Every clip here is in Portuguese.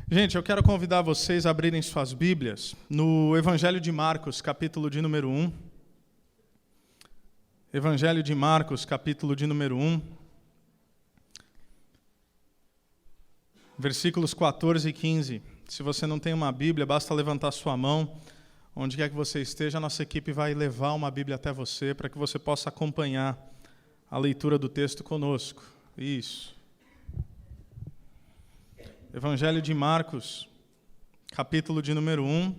Gente, eu quero convidar vocês a abrirem suas Bíblias no Evangelho de Marcos, capítulo de número 1. Evangelho de Marcos, capítulo de número 1. Versículos 14 e 15. Se você não tem uma Bíblia, basta levantar sua mão. Onde quer que você esteja, a nossa equipe vai levar uma Bíblia até você para que você possa acompanhar a leitura do texto conosco. Isso. Evangelho de Marcos, capítulo de número 1,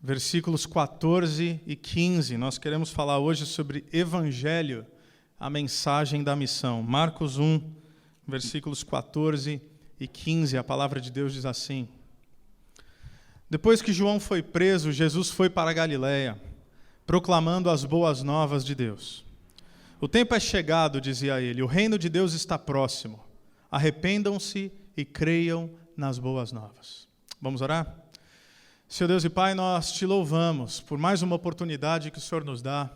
versículos 14 e 15. Nós queremos falar hoje sobre Evangelho, a mensagem da missão. Marcos 1, versículos 14 e 15. A palavra de Deus diz assim: Depois que João foi preso, Jesus foi para a Galiléia, proclamando as boas novas de Deus. O tempo é chegado, dizia ele, o reino de Deus está próximo. Arrependam-se e creiam nas boas novas. Vamos orar? Senhor Deus e Pai, nós te louvamos por mais uma oportunidade que o Senhor nos dá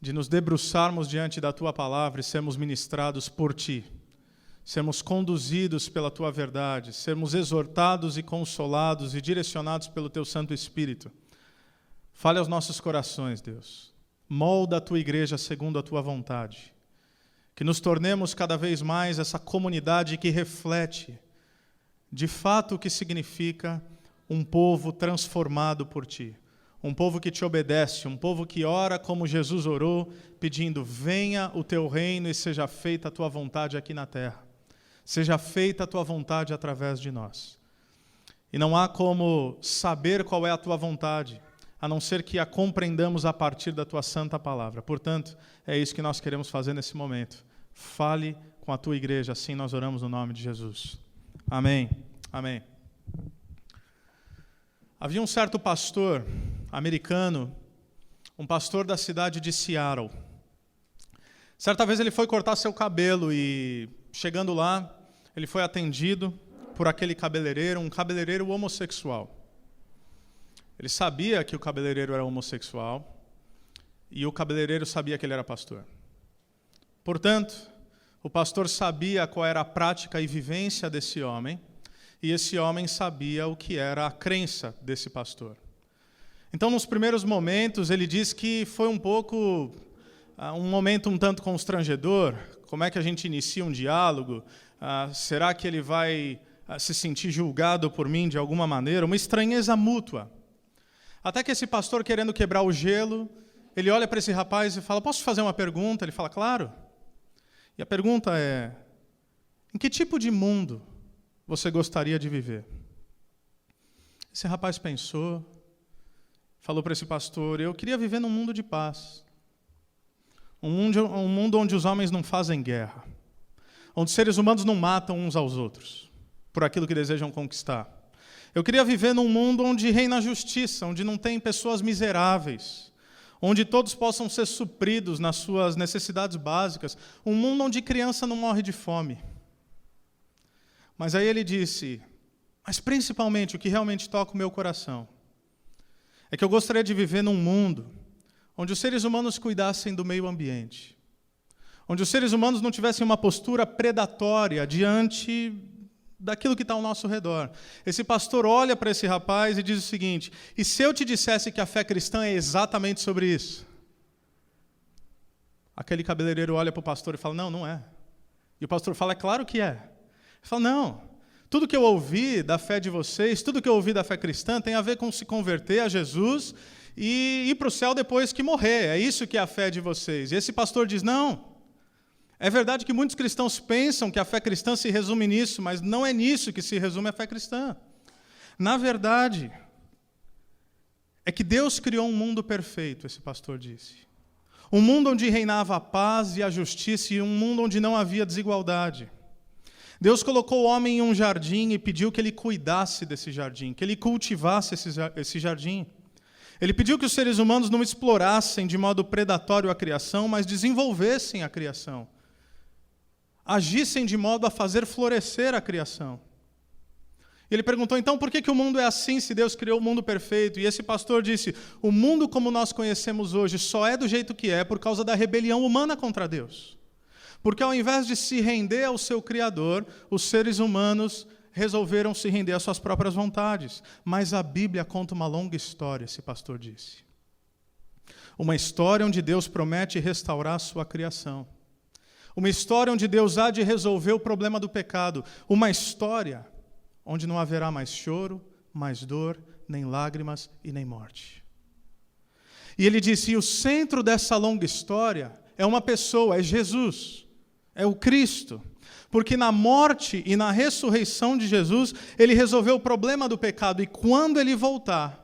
de nos debruçarmos diante da Tua palavra e sermos ministrados por Ti, sermos conduzidos pela Tua verdade, sermos exortados e consolados e direcionados pelo Teu Santo Espírito. Fale aos nossos corações, Deus. Molda a Tua igreja segundo a Tua vontade. Que nos tornemos cada vez mais essa comunidade que reflete, de fato, o que significa um povo transformado por Ti. Um povo que Te obedece, um povo que ora como Jesus orou, pedindo, venha o Teu reino e seja feita a Tua vontade aqui na terra. Seja feita a Tua vontade através de nós. E não há como saber qual é a Tua vontade, a não ser que a compreendamos a partir da Tua santa palavra. Portanto, é isso que nós queremos fazer nesse momento. Fale com a Tua igreja, assim nós oramos no nome de Jesus. Amém. Amém. Havia um certo pastor americano, um pastor da cidade de Seattle. Certa vez ele foi cortar seu cabelo e, chegando lá, ele foi atendido por aquele cabeleireiro, um cabeleireiro homossexual. Ele sabia que o cabeleireiro era homossexual e o cabeleireiro sabia que ele era pastor. Portanto, o pastor sabia qual era a prática e vivência desse homem e esse homem sabia o que era a crença desse pastor. Então, nos primeiros momentos, ele diz que foi um momento um tanto constrangedor. Como é que a gente inicia um diálogo? Será que ele vai se sentir julgado por mim de alguma maneira? Uma estranheza mútua. Até que esse pastor, querendo quebrar o gelo, ele olha para esse rapaz e fala, posso te fazer uma pergunta? Ele fala, claro. E a pergunta é, em que tipo de mundo você gostaria de viver? Esse rapaz pensou, falou para esse pastor, eu queria viver num mundo de paz. Um mundo onde os homens não fazem guerra. Onde os seres humanos não matam uns aos outros por aquilo que desejam conquistar. Eu queria viver num mundo onde reina a justiça, onde não tem pessoas miseráveis, onde todos possam ser supridos nas suas necessidades básicas, um mundo onde criança não morre de fome. Mas aí ele disse, mas principalmente o que realmente toca o meu coração é que eu gostaria de viver num mundo onde os seres humanos cuidassem do meio ambiente, onde os seres humanos não tivessem uma postura predatória diante daquilo que está ao nosso redor. Esse pastor olha para esse rapaz e diz o seguinte, e se eu te dissesse que a fé cristã é exatamente sobre isso? Aquele cabeleireiro olha para o pastor e fala, não, não é. E o pastor fala, é claro que é. Ele fala, não, tudo que eu ouvi da fé de vocês, tudo que eu ouvi da fé cristã tem a ver com se converter a Jesus e ir para o céu depois que morrer. É isso que é a fé de vocês. E esse pastor diz, não. É verdade que muitos cristãos pensam que a fé cristã se resume nisso, mas não é nisso que se resume a fé cristã. Na verdade, é que Deus criou um mundo perfeito, esse pastor disse. Um mundo onde reinava a paz e a justiça e um mundo onde não havia desigualdade. Deus colocou o homem em um jardim e pediu que ele cuidasse desse jardim, que ele cultivasse esse jardim. Ele pediu que os seres humanos não explorassem de modo predatório a criação, mas desenvolvessem a criação. Agissem de modo a fazer florescer a criação. Ele perguntou, então, por que o mundo é assim se Deus criou o mundo perfeito? E esse pastor disse, o mundo como nós conhecemos hoje só é do jeito que é por causa da rebelião humana contra Deus. Porque ao invés de se render ao seu Criador, os seres humanos resolveram se render às suas próprias vontades. Mas a Bíblia conta uma longa história, esse pastor disse. Uma história onde Deus promete restaurar a sua criação. Uma história onde Deus há de resolver o problema do pecado. Uma história onde não haverá mais choro, mais dor, nem lágrimas e nem morte. E ele disse, e o centro dessa longa história é uma pessoa, é Jesus, é o Cristo. Porque na morte e na ressurreição de Jesus, ele resolveu o problema do pecado. E quando ele voltar,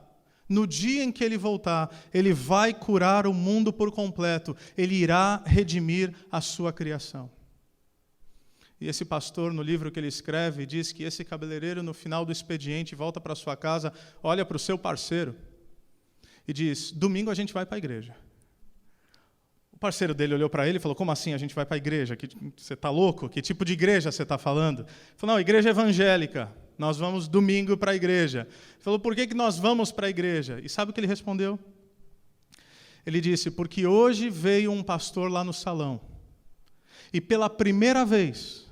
no dia em que ele voltar, ele vai curar o mundo por completo. Ele irá redimir a sua criação. E esse pastor, no livro que ele escreve, diz que esse cabeleireiro, no final do expediente, volta para sua casa, olha para o seu parceiro e diz, domingo a gente vai para a igreja. O parceiro dele olhou para ele e falou, como assim a gente vai para a igreja? Você está louco? Que tipo de igreja você está falando? Ele falou, não, igreja evangélica. Nós vamos domingo para a igreja. Ele falou, por que nós vamos para a igreja? E sabe o que ele respondeu? Ele disse, porque hoje veio um pastor lá no salão e pela primeira vez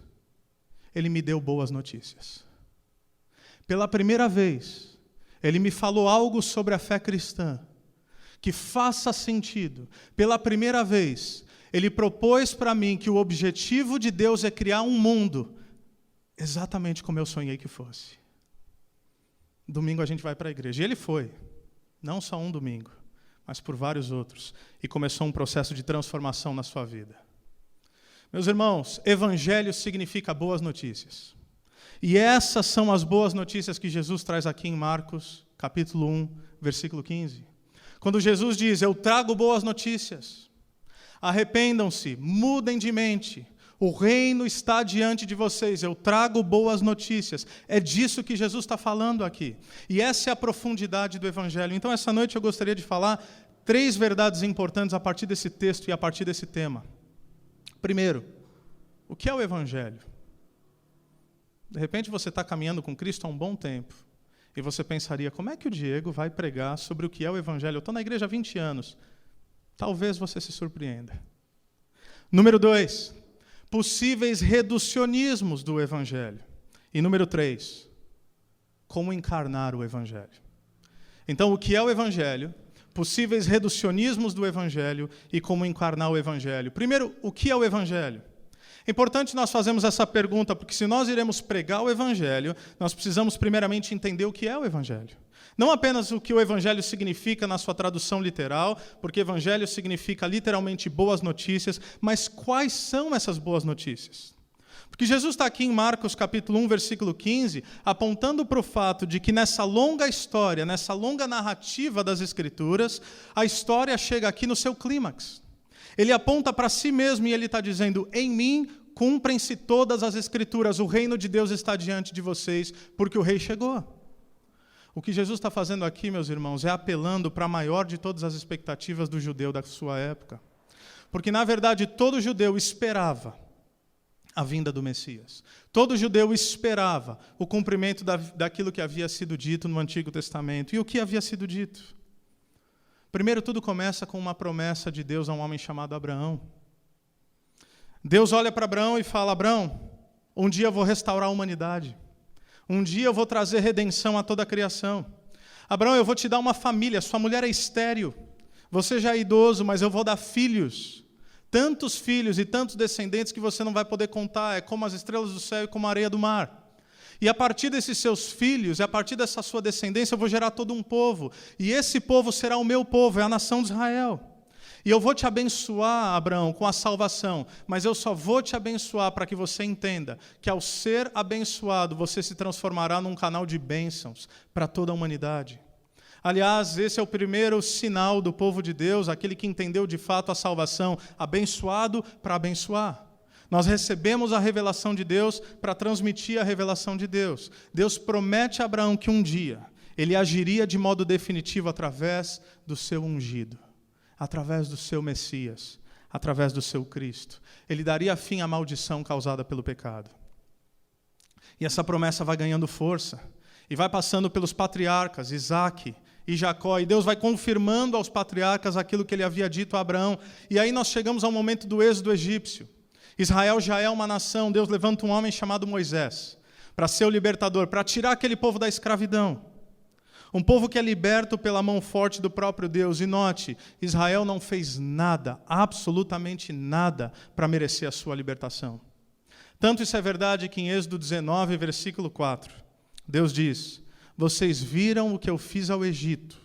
ele me deu boas notícias. Pela primeira vez ele me falou algo sobre a fé cristã que faça sentido. Pela primeira vez ele propôs para mim que o objetivo de Deus é criar um mundo exatamente como eu sonhei que fosse. Domingo a gente vai para a igreja. E ele foi. Não só um domingo, mas por vários outros. E começou um processo de transformação na sua vida. Meus irmãos, evangelho significa boas notícias. E essas são as boas notícias que Jesus traz aqui em Marcos, capítulo 1, versículo 15. Quando Jesus diz, eu trago boas notícias. Arrependam-se, mudem de mente. O reino está diante de vocês, eu trago boas notícias. É disso que Jesus está falando aqui. E essa é a profundidade do Evangelho. Então, essa noite eu gostaria de falar 3 verdades importantes a partir desse texto e a partir desse tema. Primeiro, o que é o Evangelho? De repente você está caminhando com Cristo há um bom tempo. E você pensaria, como é que o Diego vai pregar sobre o que é o Evangelho? Eu estou na igreja há 20 anos. Talvez você se surpreenda. Número 2. Possíveis reducionismos do Evangelho. E número 3, como encarnar o Evangelho. Então, o que é o Evangelho? Possíveis reducionismos do Evangelho e como encarnar o Evangelho. Primeiro, o que é o Evangelho? É importante nós fazermos essa pergunta, porque se nós iremos pregar o Evangelho, nós precisamos primeiramente entender o que é o Evangelho. Não apenas o que o Evangelho significa na sua tradução literal, porque Evangelho significa literalmente boas notícias, mas quais são essas boas notícias? Porque Jesus está aqui em Marcos capítulo 1, versículo 15, apontando para o fato de que nessa longa história, nessa longa narrativa das Escrituras, a história chega aqui no seu clímax. Ele aponta para si mesmo e ele está dizendo, em mim cumprem-se todas as Escrituras, o reino de Deus está diante de vocês, porque o rei chegou. O que Jesus está fazendo aqui, meus irmãos, é apelando para a maior de todas as expectativas do judeu da sua época. Porque, na verdade, todo judeu esperava a vinda do Messias. Todo judeu esperava o cumprimento daquilo que havia sido dito no Antigo Testamento. E o que havia sido dito? Primeiro, tudo começa com uma promessa de Deus a um homem chamado Abraão. Deus olha para Abraão e fala, Abraão, um dia eu vou restaurar a humanidade. Um dia eu vou trazer redenção a toda a criação. Abraão, eu vou te dar uma família, sua mulher é estéril. Você já é idoso, mas eu vou dar filhos. Tantos filhos e tantos descendentes que você não vai poder contar. É como as estrelas do céu e como a areia do mar. E a partir desses seus filhos, e a partir dessa sua descendência, eu vou gerar todo um povo. E esse povo será o meu povo, é a nação de Israel. E eu vou te abençoar, Abraão, com a salvação, mas eu só vou te abençoar para que você entenda que ao ser abençoado, você se transformará num canal de bênçãos para toda a humanidade. Aliás, esse é o primeiro sinal do povo de Deus, aquele que entendeu de fato a salvação, abençoado para abençoar. Nós recebemos a revelação de Deus para transmitir a revelação de Deus. Deus promete a Abraão que um dia ele agiria de modo definitivo através do seu ungido. Através do seu Messias, através do seu Cristo. Ele daria fim à maldição causada pelo pecado. E essa promessa vai ganhando força, e vai passando pelos patriarcas, Isaque e Jacó, e Deus vai confirmando aos patriarcas aquilo que ele havia dito a Abraão. E aí nós chegamos ao momento do êxodo egípcio. Israel já é uma nação, Deus levanta um homem chamado Moisés, para ser o libertador, para tirar aquele povo da escravidão. Um povo que é liberto pela mão forte do próprio Deus. E note, Israel não fez nada, absolutamente nada, para merecer a sua libertação. Tanto isso é verdade que em Êxodo 19, versículo 4, Deus diz: vocês viram o que eu fiz ao Egito,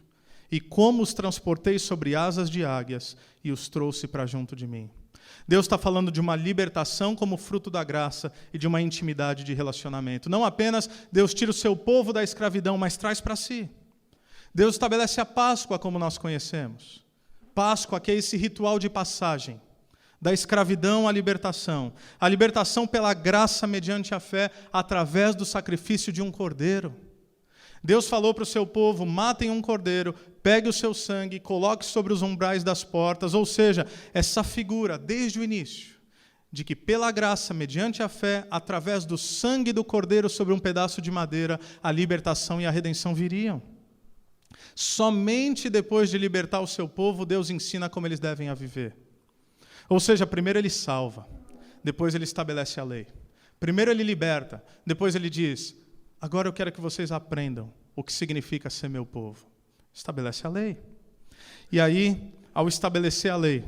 e como os transportei sobre asas de águias, e os trouxe para junto de mim. Deus está falando de uma libertação como fruto da graça e de uma intimidade de relacionamento. Não apenas Deus tira o seu povo da escravidão, mas traz para si. Deus estabelece a Páscoa como nós conhecemos. Páscoa, que é esse ritual de passagem da escravidão à libertação. A libertação pela graça mediante a fé, através do sacrifício de um cordeiro. Deus falou para o seu povo: matem um cordeiro, pegue o seu sangue, coloque sobre os umbrais das portas. Ou seja, essa figura, desde o início, de que pela graça, mediante a fé, através do sangue do cordeiro sobre um pedaço de madeira, a libertação e a redenção viriam. Somente depois de libertar o seu povo, Deus ensina como eles devem a viver. Ou seja, primeiro ele salva, depois ele estabelece a lei. Primeiro ele liberta, depois ele diz: agora eu quero que vocês aprendam o que significa ser meu povo. Estabelece a lei. E aí, ao estabelecer a lei,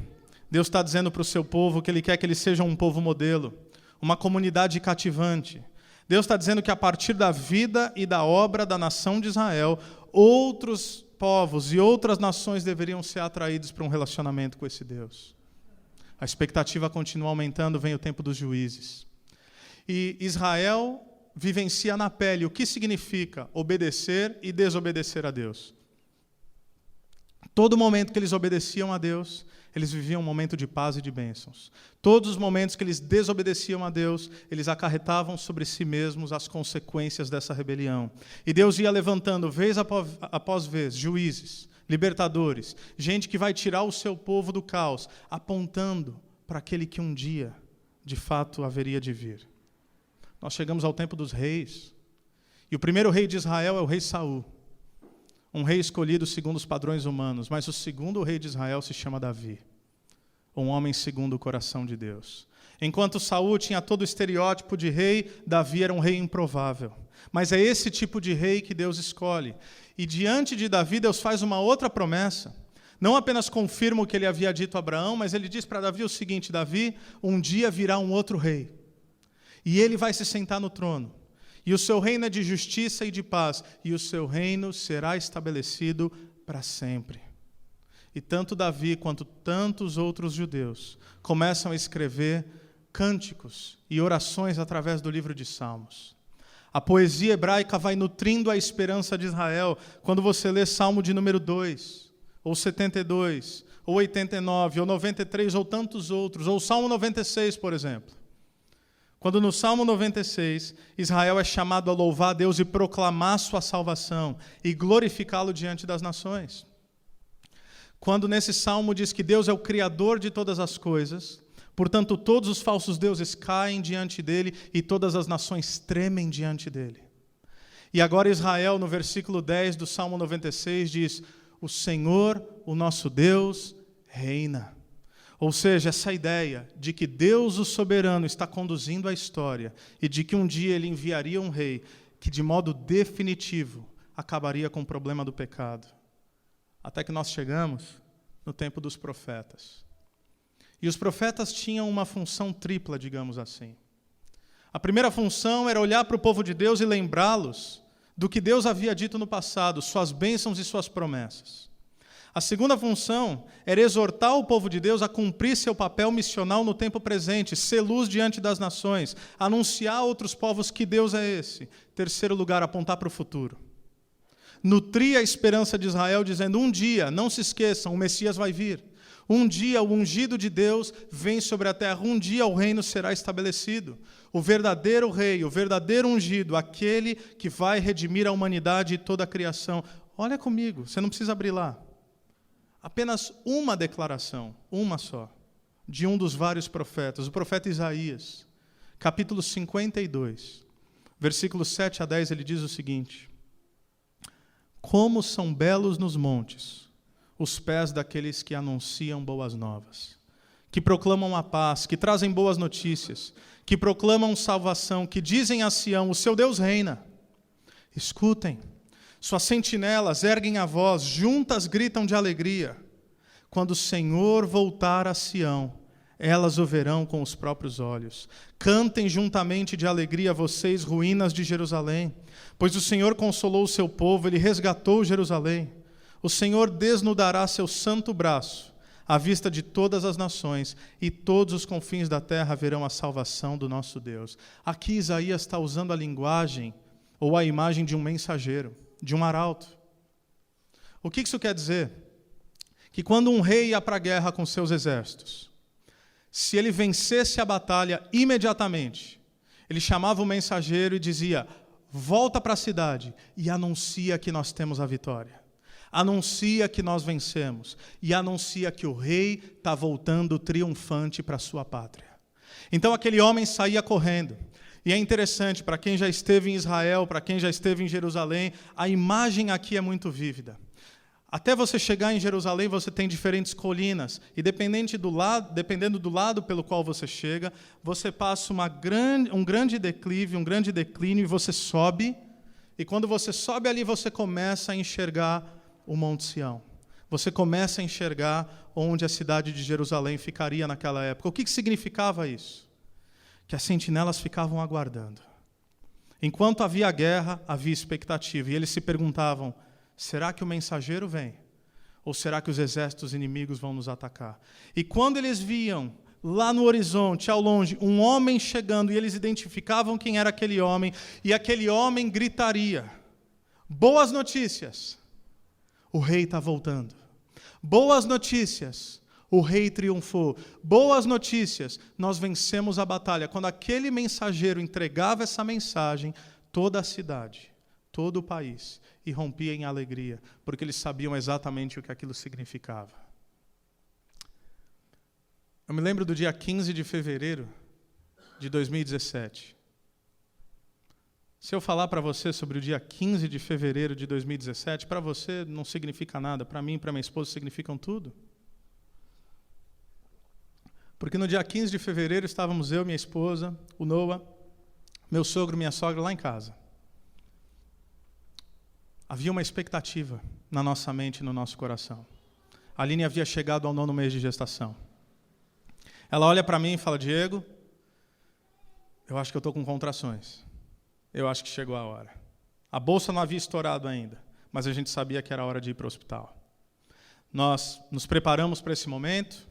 Deus está dizendo para o seu povo que Ele quer que eles sejam um povo modelo, uma comunidade cativante. Deus está dizendo que a partir da vida e da obra da nação de Israel, outros povos e outras nações deveriam ser atraídos para um relacionamento com esse Deus. A expectativa continua aumentando, vem o tempo dos juízes. E Israel vivencia na pele o que significa obedecer e desobedecer a Deus. Todo momento que eles obedeciam a Deus, eles viviam um momento de paz e de bênçãos. Todos os momentos que eles desobedeciam a Deus, eles acarretavam sobre si mesmos as consequências dessa rebelião. E Deus ia levantando, vez após vez, juízes, libertadores, gente que vai tirar o seu povo do caos, apontando para aquele que um dia, de fato, haveria de vir. Nós chegamos ao tempo dos reis, e o primeiro rei de Israel é o rei Saul, um rei escolhido segundo os padrões humanos, mas o segundo rei de Israel se chama Davi, um homem segundo o coração de Deus. Enquanto Saul tinha todo o estereótipo de rei, Davi era um rei improvável. Mas é esse tipo de rei que Deus escolhe. E diante de Davi, Deus faz uma outra promessa. Não apenas confirma o que ele havia dito a Abraão, mas ele diz para Davi o seguinte: Davi, um dia virá um outro rei, e ele vai se sentar no trono. E o seu reino é de justiça e de paz, e o seu reino será estabelecido para sempre. E tanto Davi quanto tantos outros judeus começam a escrever cânticos e orações através do livro de Salmos. A poesia hebraica vai nutrindo a esperança de Israel. Quando você lê Salmo de número 2, ou 72, ou 89, ou 93, ou tantos outros, ou Salmo 96, por exemplo. Quando no Salmo 96, Israel é chamado a louvar a Deus e proclamar sua salvação e glorificá-lo diante das nações. Quando nesse Salmo diz que Deus é o Criador de todas as coisas, portanto todos os falsos deuses caem diante dele e todas as nações tremem diante dele. E agora Israel, no versículo 10 do Salmo 96, diz: o Senhor, o nosso Deus, reina. Ou seja, essa ideia de que Deus, o soberano, está conduzindo a história e de que um dia ele enviaria um rei que, de modo definitivo, acabaria com o problema do pecado. Até que nós chegamos no tempo dos profetas. E os profetas tinham uma função tripla, digamos assim. A primeira função era olhar para o povo de Deus e lembrá-los do que Deus havia dito no passado, suas bênçãos e suas promessas. A segunda função era exortar o povo de Deus a cumprir seu papel missional no tempo presente, ser luz diante das nações, anunciar a outros povos que Deus é esse. Terceiro lugar, apontar para o futuro. Nutrir a esperança de Israel dizendo: um dia, não se esqueçam, o Messias vai vir. Um dia o ungido de Deus vem sobre a terra, um dia o reino será estabelecido. O verdadeiro rei, o verdadeiro ungido, aquele que vai redimir a humanidade e toda a criação. Olha comigo, você não precisa abrir lá. Apenas uma declaração, uma só, de um dos vários profetas, o profeta Isaías, capítulo 52, versículos 7 a 10, ele diz o seguinte: como são belos nos montes os pés daqueles que anunciam boas novas, que proclamam a paz, que trazem boas notícias, que proclamam salvação, que dizem a Sião, o seu Deus reina. Escutem, suas sentinelas erguem a voz, juntas gritam de alegria. Quando o Senhor voltar a Sião, elas o verão com os próprios olhos. Cantem juntamente de alegria vocês, ruínas de Jerusalém, pois o Senhor consolou o seu povo, Ele resgatou Jerusalém. O Senhor desnudará seu santo braço à vista de todas as nações, e todos os confins da terra verão a salvação do nosso Deus. Aqui Isaías está usando a linguagem ou a imagem de um mensageiro, de um arauto. O que isso quer dizer? Que quando um rei ia para a guerra com seus exércitos, se ele vencesse a batalha imediatamente, ele chamava o mensageiro e dizia: volta para a cidade e anuncia que nós temos a vitória. Anuncia que nós vencemos. E anuncia que o rei está voltando triunfante para a sua pátria. Então aquele homem saía correndo. E é interessante, para quem já esteve em Israel, para quem já esteve em Jerusalém, a imagem aqui é muito vívida. Até você chegar em Jerusalém, você tem diferentes colinas. E dependendo do lado pelo qual você chega, você passa um grande declive, um grande declínio, e você sobe. E quando você sobe ali, você começa a enxergar o Monte Sião. Você começa a enxergar onde a cidade de Jerusalém ficaria naquela época. O que significava isso? Que as sentinelas ficavam aguardando. Enquanto havia guerra, havia expectativa. E eles se perguntavam: será que o mensageiro vem? Ou será que os exércitos inimigos vão nos atacar? E quando eles viam, lá no horizonte, ao longe, um homem chegando, e eles identificavam quem era aquele homem, e aquele homem gritaria: boas notícias! O rei está voltando. Boas notícias, o rei triunfou. Boas notícias, nós vencemos a batalha. Quando aquele mensageiro entregava essa mensagem, toda a cidade, todo o país irrompia em alegria, porque eles sabiam exatamente o que aquilo significava. Eu me lembro do dia 15 de fevereiro de 2017. Se eu falar para você sobre o dia 15 de fevereiro de 2017, para você não significa nada, para mim e para minha esposa significam tudo. Porque no dia 15 de fevereiro estávamos eu, minha esposa, o Noah, meu sogro e minha sogra lá em casa. Havia uma expectativa na nossa mente e no nosso coração. A Aline havia chegado ao 9º mês de gestação. Ela olha para mim e fala: Diego, eu acho que eu estou com contrações. Eu acho que chegou a hora. A bolsa não havia estourado ainda, mas a gente sabia que era a hora de ir para o hospital. Nós nos preparamos para esse momento,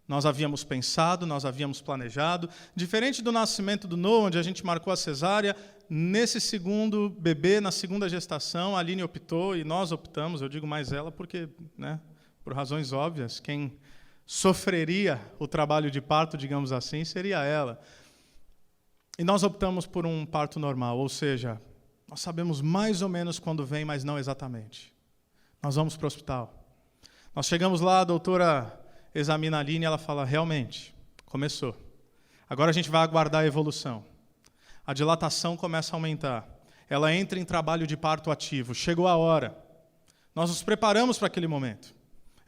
nós havíamos pensado, nós havíamos planejado. Diferente do nascimento do Noah, onde a gente marcou a cesárea, nesse segundo bebê, na segunda gestação, a Aline optou e nós optamos, eu digo mais ela porque, por razões óbvias, quem sofreria o trabalho de parto, digamos assim, seria ela. E nós optamos por um parto normal, ou seja, nós sabemos mais ou menos quando vem, mas não exatamente. Nós vamos para o hospital. Nós chegamos lá, a doutora examina a Aline e ela fala: realmente, começou. Agora a gente vai aguardar a evolução. A dilatação começa a aumentar. Ela entra em trabalho de parto ativo. Chegou a hora. Nós nos preparamos para aquele momento.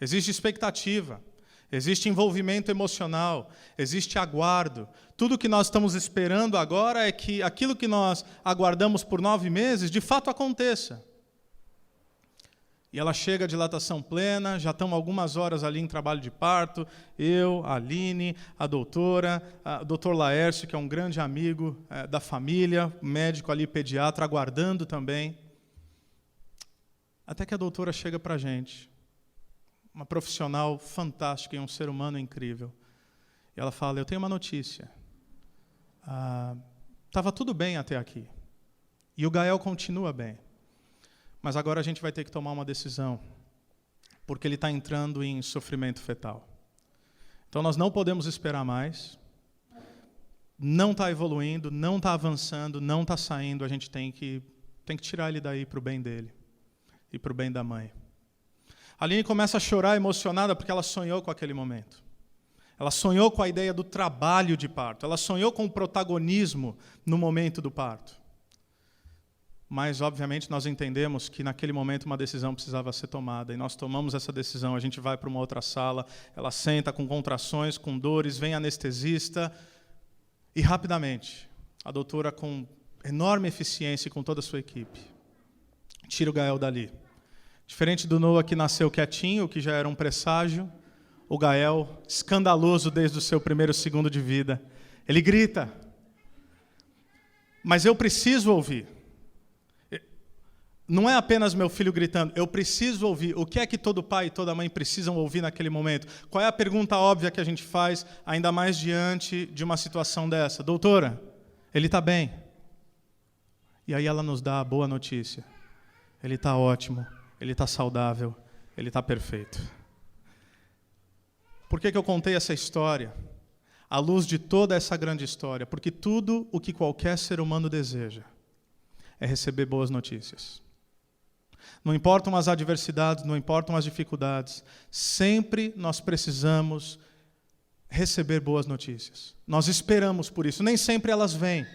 Existe expectativa. Existe envolvimento emocional, existe aguardo. Tudo que nós estamos esperando agora é que aquilo que nós aguardamos por 9 meses, de fato aconteça. E ela chega à dilatação plena, já estamos algumas horas ali em trabalho de parto, eu, a Aline, a doutora, o doutor Laércio, que é um grande amigo da família, médico ali, pediatra, aguardando também. Até que a doutora chega para a gente. Uma profissional fantástica e um ser humano incrível. E ela fala: eu tenho uma notícia. Estava tudo bem até aqui. E o Gael continua bem. Mas agora a gente vai ter que tomar uma decisão. Porque ele está entrando em sofrimento fetal. Então nós não podemos esperar mais. Não está evoluindo, não está avançando, não está saindo. A gente tem que tirar ele daí para o bem dele. E para o bem da mãe. A Aline começa a chorar emocionada porque ela sonhou com aquele momento. Ela sonhou com a ideia do trabalho de parto. Ela sonhou com o protagonismo no momento do parto. Mas, obviamente, nós entendemos que naquele momento uma decisão precisava ser tomada. E nós tomamos essa decisão. A gente vai para uma outra sala, ela senta com contrações, com dores, vem anestesista. E, rapidamente, a doutora, com enorme eficiência e com toda a sua equipe, tira o Gael dali. Diferente do Noah, que nasceu quietinho, que já era um presságio, o Gael, escandaloso desde o seu primeiro segundo de vida, ele grita. Mas eu preciso ouvir. Não é apenas meu filho gritando, eu preciso ouvir. O que é que todo pai e toda mãe precisam ouvir naquele momento? Qual é a pergunta óbvia que a gente faz, ainda mais diante de uma situação dessa? Doutora, ele está bem. E aí ela nos dá a boa notícia. Ele está ótimo, ele está saudável, ele está perfeito. Por que eu contei essa história? À luz de toda essa grande história. Porque tudo o que qualquer ser humano deseja é receber boas notícias. Não importam as adversidades, não importam as dificuldades, sempre nós precisamos receber boas notícias. Nós esperamos por isso, nem sempre elas vêm.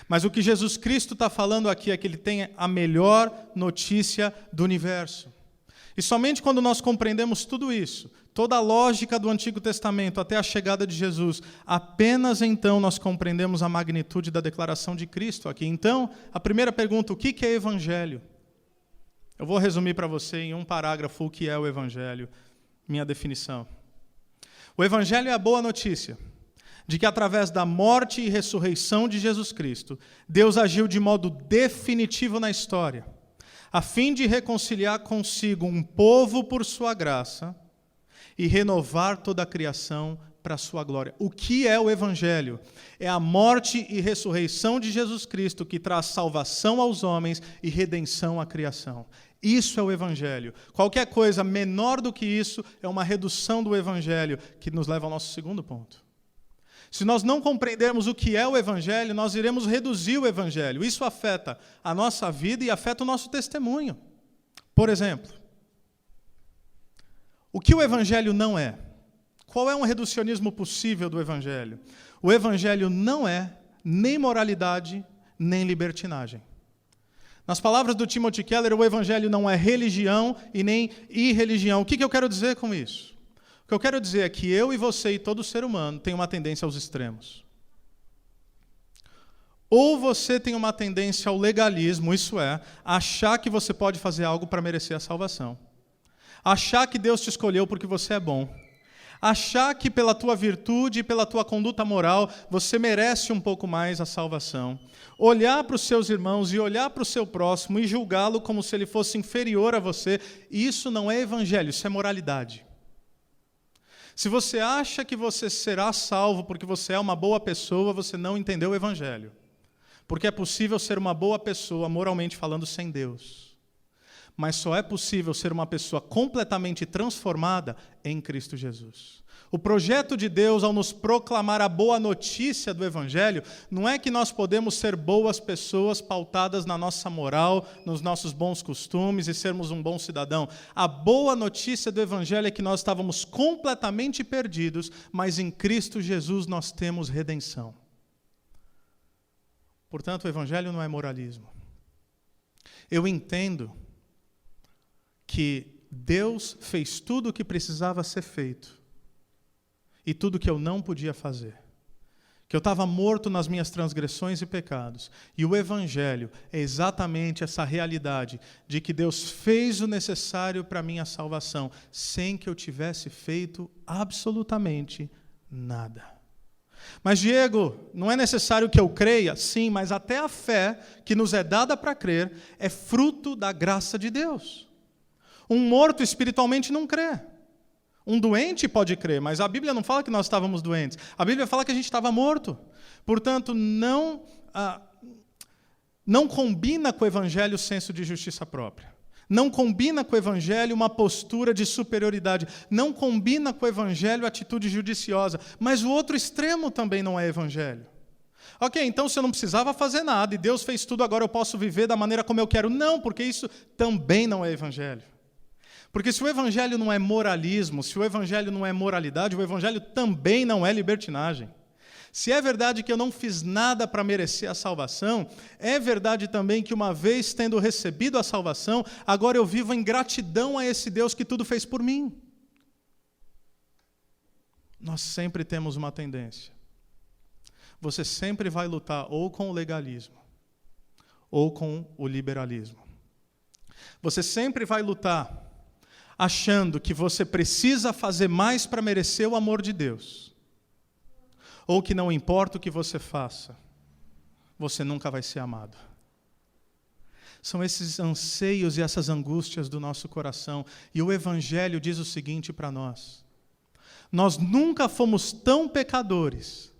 Mas o que Jesus Cristo está falando aqui é que Ele tem a melhor notícia do universo. E somente quando nós compreendemos tudo isso, toda a lógica do Antigo Testamento até a chegada de Jesus, apenas então nós compreendemos a magnitude da declaração de Cristo aqui. Então, a primeira pergunta, o que é Evangelho? Eu vou resumir para você em um parágrafo o que é o Evangelho, minha definição. O Evangelho é a boa notícia de que através da morte e ressurreição de Jesus Cristo, Deus agiu de modo definitivo na história, a fim de reconciliar consigo um povo por sua graça e renovar toda a criação para a sua glória. O que é o Evangelho? É a morte e ressurreição de Jesus Cristo que traz salvação aos homens e redenção à criação. Isso é o Evangelho. Qualquer coisa menor do que isso é uma redução do Evangelho, que nos leva ao nosso segundo ponto. Se nós não compreendermos o que é o Evangelho, nós iremos reduzir o Evangelho. Isso afeta a nossa vida e afeta o nosso testemunho. Por exemplo, o que o Evangelho não é? Qual é um reducionismo possível do Evangelho? O Evangelho não é nem moralidade, nem libertinagem. Nas palavras do Timothy Keller, o Evangelho não é religião e nem irreligião. O que eu quero dizer com isso? O que eu quero dizer é que eu e você e todo ser humano tem uma tendência aos extremos. Ou você tem uma tendência ao legalismo, isso é, achar que você pode fazer algo para merecer a salvação. Achar que Deus te escolheu porque você é bom. Achar que pela tua virtude e pela tua conduta moral você merece um pouco mais a salvação. Olhar para os seus irmãos e olhar para o seu próximo e julgá-lo como se ele fosse inferior a você, isso não é evangelho, isso é moralidade. Se você acha que você será salvo porque você é uma boa pessoa, você não entendeu o Evangelho. Porque é possível ser uma boa pessoa, moralmente falando, sem Deus. Mas só é possível ser uma pessoa completamente transformada em Cristo Jesus. O projeto de Deus, ao nos proclamar a boa notícia do Evangelho, não é que nós podemos ser boas pessoas pautadas na nossa moral, nos nossos bons costumes e sermos um bom cidadão. A boa notícia do Evangelho é que nós estávamos completamente perdidos, mas em Cristo Jesus nós temos redenção. Portanto, o Evangelho não é moralismo. Eu entendo que Deus fez tudo o que precisava ser feito e tudo o que eu não podia fazer. Que eu estava morto nas minhas transgressões e pecados. E o Evangelho é exatamente essa realidade de que Deus fez o necessário para a minha salvação, sem que eu tivesse feito absolutamente nada. Mas, Diego, não é necessário que eu creia? Sim, mas até a fé que nos é dada para crer é fruto da graça de Deus. Um morto espiritualmente não crê. Um doente pode crer, mas a Bíblia não fala que nós estávamos doentes. A Bíblia fala que a gente estava morto. Portanto, não combina com o Evangelho o senso de justiça própria. Não combina com o Evangelho uma postura de superioridade. Não combina com o Evangelho a atitude judiciosa. Mas o outro extremo também não é Evangelho. Ok, então se eu não precisava fazer nada e Deus fez tudo, agora eu posso viver da maneira como eu quero. Não, porque isso também não é Evangelho. Porque se o Evangelho não é moralismo, se o Evangelho não é moralidade, o Evangelho também não é libertinagem. Se é verdade que eu não fiz nada para merecer a salvação, é verdade também que uma vez tendo recebido a salvação, agora eu vivo em gratidão a esse Deus que tudo fez por mim. Nós sempre temos uma tendência. Você sempre vai lutar ou com o legalismo, ou com o liberalismo. Você sempre vai lutar achando que você precisa fazer mais para merecer o amor de Deus. Ou que não importa o que você faça, você nunca vai ser amado. São esses anseios e essas angústias do nosso coração. E o Evangelho diz o seguinte para nós: nós nunca fomos tão pecadores,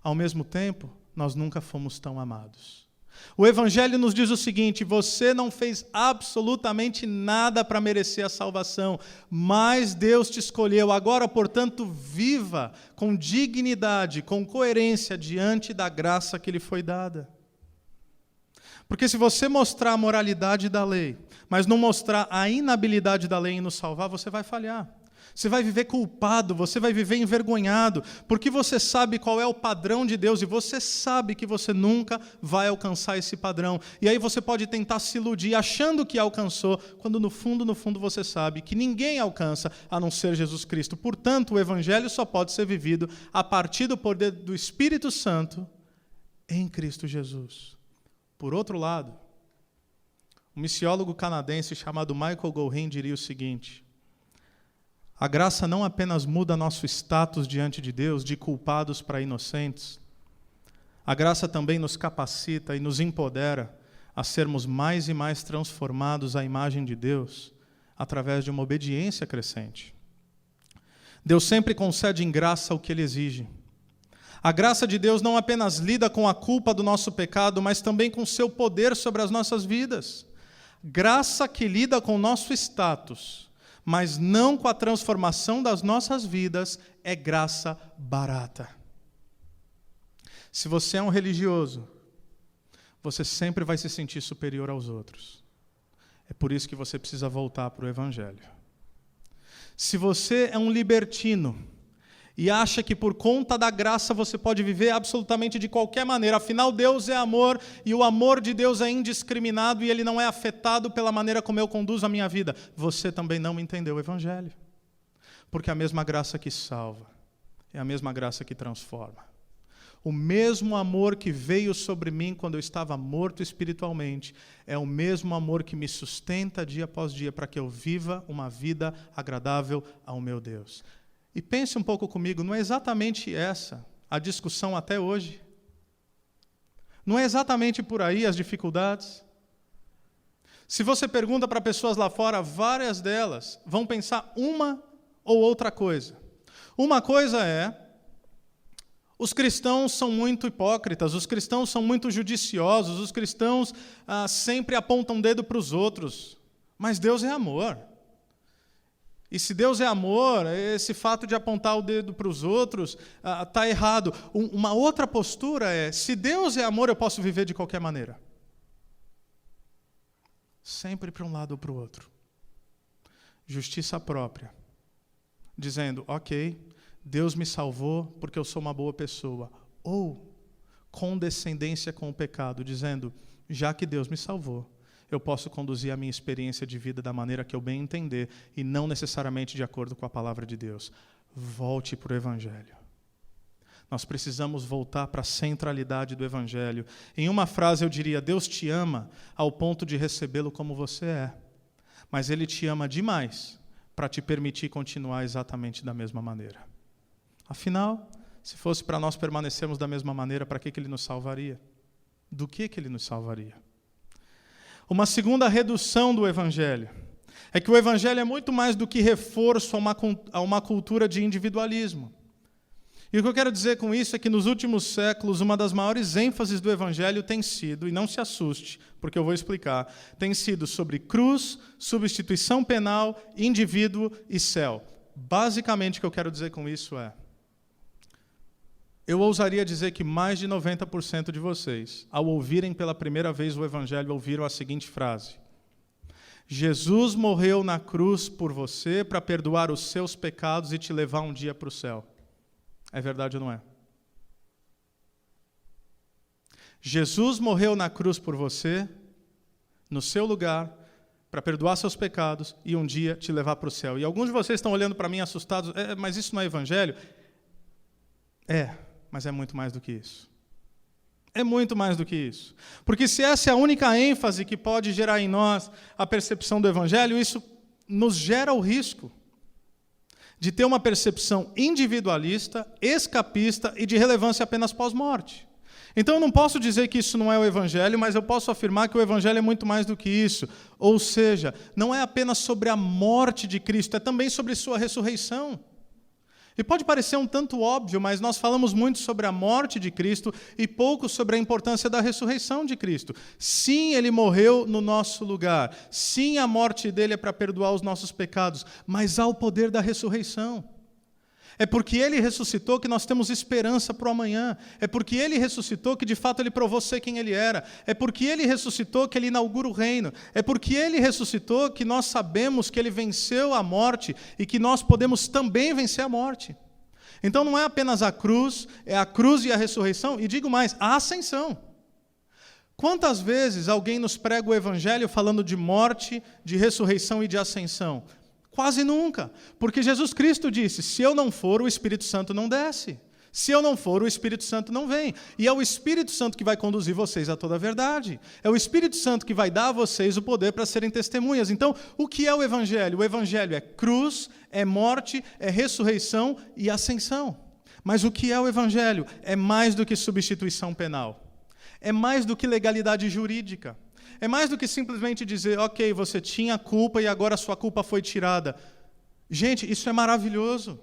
ao mesmo tempo, nós nunca fomos tão amados. O Evangelho nos diz o seguinte: você não fez absolutamente nada para merecer a salvação, mas Deus te escolheu. Agora, portanto, viva com dignidade, com coerência diante da graça que lhe foi dada. Porque se você mostrar a moralidade da lei, mas não mostrar a inabilidade da lei em nos salvar, você vai falhar. Você vai viver culpado, você vai viver envergonhado, porque você sabe qual é o padrão de Deus e você sabe que você nunca vai alcançar esse padrão. E aí você pode tentar se iludir achando que alcançou, quando no fundo você sabe que ninguém alcança a não ser Jesus Cristo. Portanto, o Evangelho só pode ser vivido a partir do poder do Espírito Santo em Cristo Jesus. Por outro lado, um missiólogo canadense chamado Michael Gorin diria o seguinte: a graça não apenas muda nosso status diante de Deus, de culpados para inocentes. A graça também nos capacita e nos empodera a sermos mais e mais transformados à imagem de Deus através de uma obediência crescente. Deus sempre concede em graça o que Ele exige. A graça de Deus não apenas lida com a culpa do nosso pecado, mas também com o seu poder sobre as nossas vidas. Graça que lida com o nosso status, mas não com a transformação das nossas vidas, é graça barata. Se você é um religioso, você sempre vai se sentir superior aos outros. É por isso que você precisa voltar para o Evangelho. Se você é um libertino e acha que por conta da graça você pode viver absolutamente de qualquer maneira, afinal Deus é amor e o amor de Deus é indiscriminado e Ele não é afetado pela maneira como eu conduzo a minha vida, você também não entendeu o Evangelho. Porque a mesma graça que salva é a mesma graça que transforma. O mesmo amor que veio sobre mim quando eu estava morto espiritualmente é o mesmo amor que me sustenta dia após dia para que eu viva uma vida agradável ao meu Deus. E pense um pouco comigo, não é exatamente essa a discussão até hoje? Não é exatamente por aí as dificuldades? Se você pergunta para pessoas lá fora, várias delas vão pensar uma ou outra coisa. Uma coisa é: os cristãos são muito hipócritas, os cristãos são muito judiciosos, os cristãos sempre apontam o dedo para os outros. Mas Deus é amor. E se Deus é amor, esse fato de apontar o dedo para os outros está errado. Uma outra postura é: se Deus é amor, eu posso viver de qualquer maneira. Sempre para um lado ou para o outro. Justiça própria. Dizendo: ok, Deus me salvou porque eu sou uma boa pessoa. Ou condescendência com o pecado, dizendo: já que Deus me salvou, eu posso conduzir a minha experiência de vida da maneira que eu bem entender e não necessariamente de acordo com a palavra de Deus. Volte para o Evangelho. Nós precisamos voltar para a centralidade do Evangelho. Em uma frase eu diria: Deus te ama ao ponto de recebê-lo como você é, mas Ele te ama demais para te permitir continuar exatamente da mesma maneira. Afinal, se fosse para nós permanecermos da mesma maneira, para que Ele nos salvaria? Do que Ele nos salvaria? Uma segunda redução do Evangelho é que o Evangelho é muito mais do que reforço a uma cultura de individualismo. E o que eu quero dizer com isso é que nos últimos séculos uma das maiores ênfases do Evangelho tem sido, e não se assuste, porque eu vou explicar, tem sido sobre cruz, substituição penal, indivíduo e céu. Basicamente o que eu quero dizer com isso é: eu ousaria dizer que mais de 90% de vocês, ao ouvirem pela primeira vez o Evangelho, ouviram a seguinte frase: Jesus morreu na cruz por você para perdoar os seus pecados e te levar um dia para o céu. É verdade ou não é? Jesus morreu na cruz por você, no seu lugar, para perdoar seus pecados e um dia te levar para o céu. E alguns de vocês estão olhando para mim assustados, mas isso não é evangelho? Mas é muito mais do que isso. É muito mais do que isso. Porque se essa é a única ênfase que pode gerar em nós a percepção do evangelho, isso nos gera o risco de ter uma percepção individualista, escapista e de relevância apenas pós-morte. Então eu não posso dizer que isso não é o evangelho, mas eu posso afirmar que o evangelho é muito mais do que isso. Ou seja, não é apenas sobre a morte de Cristo, é também sobre sua ressurreição. E pode parecer um tanto óbvio, mas nós falamos muito sobre a morte de Cristo e pouco sobre a importância da ressurreição de Cristo. Sim, ele morreu no nosso lugar. Sim, a morte dele é para perdoar os nossos pecados, mas há o poder da ressurreição. É porque ele ressuscitou que nós temos esperança para o amanhã. É porque ele ressuscitou que de fato ele provou ser quem ele era. É porque ele ressuscitou que ele inaugura o reino. É porque ele ressuscitou que nós sabemos que ele venceu a morte e que nós podemos também vencer a morte. Então não é apenas a cruz, é a cruz e a ressurreição, e digo mais, a ascensão. Quantas vezes alguém nos prega o evangelho falando de morte, de ressurreição e de ascensão? Quase nunca, porque Jesus Cristo disse, se eu não for, o Espírito Santo não desce. Se eu não for, o Espírito Santo não vem. E é o Espírito Santo que vai conduzir vocês a toda a verdade. É o Espírito Santo que vai dar a vocês o poder para serem testemunhas. Então, o que é o Evangelho? O Evangelho é cruz, é morte, é ressurreição e ascensão. Mas o que é o Evangelho? É mais do que substituição penal. É mais do que legalidade jurídica. É mais do que simplesmente dizer, ok, você tinha culpa e agora a sua culpa foi tirada. Gente, isso é maravilhoso.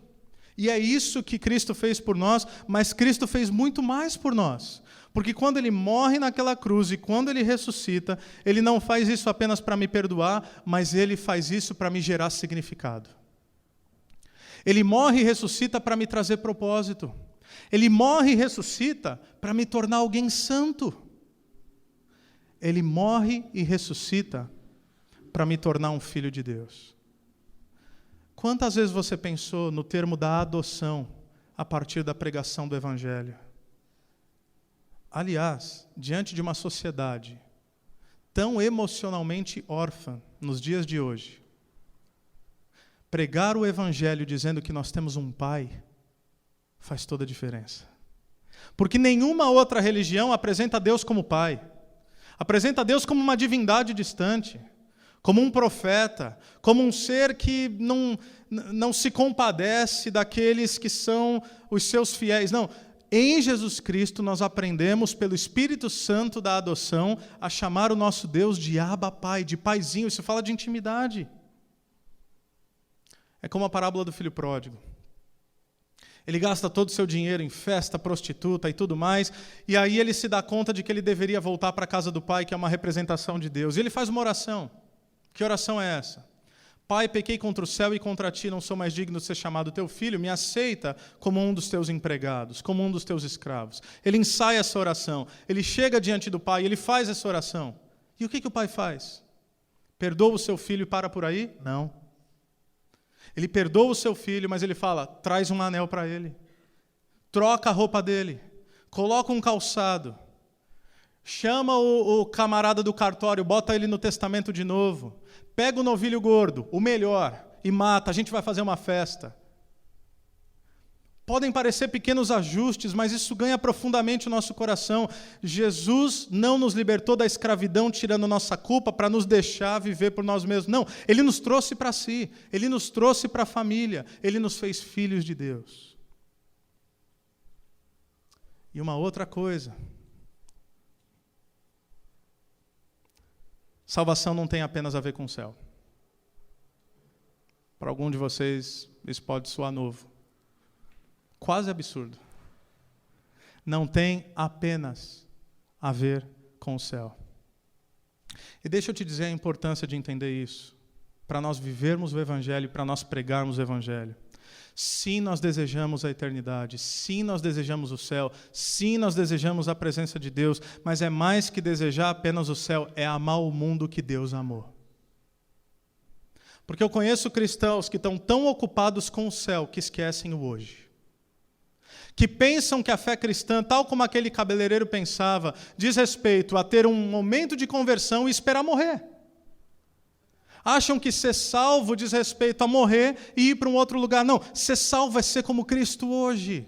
E é isso que Cristo fez por nós, mas Cristo fez muito mais por nós. Porque quando ele morre naquela cruz e quando ele ressuscita, ele não faz isso apenas para me perdoar, mas ele faz isso para me gerar significado. Ele morre e ressuscita para me trazer propósito. Ele morre e ressuscita para me tornar alguém santo. Ele morre e ressuscita para me tornar um filho de Deus. Quantas vezes você pensou no termo da adoção a partir da pregação do Evangelho? Aliás, diante de uma sociedade tão emocionalmente órfã nos dias de hoje, pregar o Evangelho dizendo que nós temos um Pai faz toda a diferença. Porque nenhuma outra religião apresenta Deus como Pai. Apresenta Deus como uma divindade distante, como um profeta, como um ser que não se compadece daqueles que são os seus fiéis. Não, em Jesus Cristo nós aprendemos pelo Espírito Santo da adoção a chamar o nosso Deus de Abba Pai, de paizinho. Isso fala de intimidade. É como a parábola do filho pródigo. Ele gasta todo o seu dinheiro em festa, prostituta e tudo mais, e aí ele se dá conta de que ele deveria voltar para a casa do Pai, que é uma representação de Deus. E ele faz uma oração. Que oração é essa? Pai, pequei contra o céu e contra ti, não sou mais digno de ser chamado teu filho, me aceita como um dos teus empregados, como um dos teus escravos. Ele ensaia essa oração, ele chega diante do Pai, ele faz essa oração. E o que o Pai faz? Perdoa o seu filho e para por aí? Não. Ele perdoa o seu filho, mas ele fala, traz um anel para ele. Troca a roupa dele. Coloca um calçado. Chama o camarada do cartório, bota ele no testamento de novo. Pega o novilho gordo, o melhor, e mata. A gente vai fazer uma festa. Podem parecer pequenos ajustes, mas isso ganha profundamente o nosso coração. Jesus não nos libertou da escravidão, tirando nossa culpa, para nos deixar viver por nós mesmos. Não, Ele nos trouxe para si, Ele nos trouxe para a família, Ele nos fez filhos de Deus. E uma outra coisa. Salvação não tem apenas a ver com o céu. Para algum de vocês, isso pode soar novo. Quase absurdo. Não tem apenas a ver com o céu. E deixa eu te dizer a importância de entender isso, para nós vivermos o Evangelho, para nós pregarmos o Evangelho. Sim, nós desejamos a eternidade, sim, nós desejamos o céu, sim, nós desejamos a presença de Deus, mas é mais que desejar apenas o céu, é amar o mundo que Deus amou. Porque eu conheço cristãos que estão tão ocupados com o céu que esquecem o hoje. que pensam que a fé cristã, tal como aquele cabeleireiro pensava, diz respeito a ter um momento de conversão e esperar morrer. Acham que ser salvo diz respeito a morrer e ir para um outro lugar. Não, ser salvo é ser como Cristo hoje.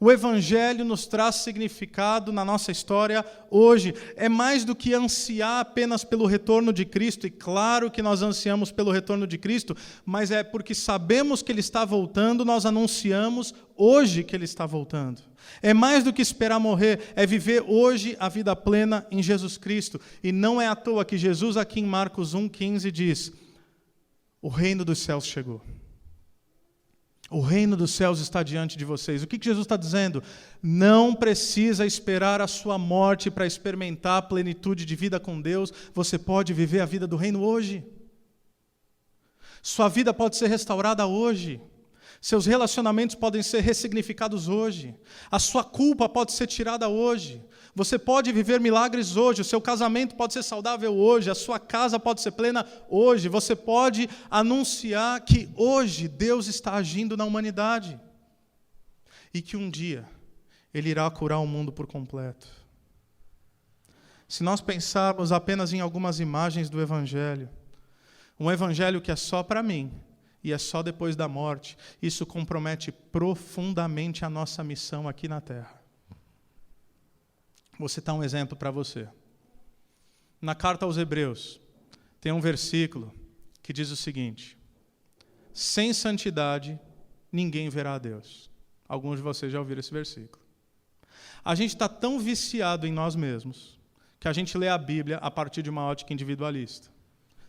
O Evangelho nos traz significado na nossa história hoje. É mais do que ansiar apenas pelo retorno de Cristo, e claro que nós ansiamos pelo retorno de Cristo, mas é porque sabemos que Ele está voltando, nós anunciamos hoje que Ele está voltando. É mais do que esperar morrer, é viver hoje a vida plena em Jesus Cristo. E não é à toa que Jesus aqui em Marcos 1,15 diz: o reino dos céus chegou. O reino dos céus está diante de vocês. O que Jesus está dizendo? Não precisa esperar a sua morte para experimentar a plenitude de vida com Deus. Você pode viver a vida do reino hoje. Sua vida pode ser restaurada hoje. Seus relacionamentos podem ser ressignificados hoje. A sua culpa pode ser tirada hoje. Você pode viver milagres hoje. O seu casamento pode ser saudável hoje. A sua casa pode ser plena hoje. Você pode anunciar que hoje Deus está agindo na humanidade. E que um dia Ele irá curar o mundo por completo. Se nós pensarmos apenas em algumas imagens do Evangelho, um Evangelho que é só para mim, e é só depois da morte, isso compromete profundamente a nossa missão aqui na Terra. Vou citar um exemplo para você. Na carta aos Hebreus, tem um versículo que diz o seguinte: sem santidade, ninguém verá a Deus. Alguns de vocês já ouviram esse versículo. A gente está tão viciado em nós mesmos, que a gente lê a Bíblia a partir de uma ótica individualista.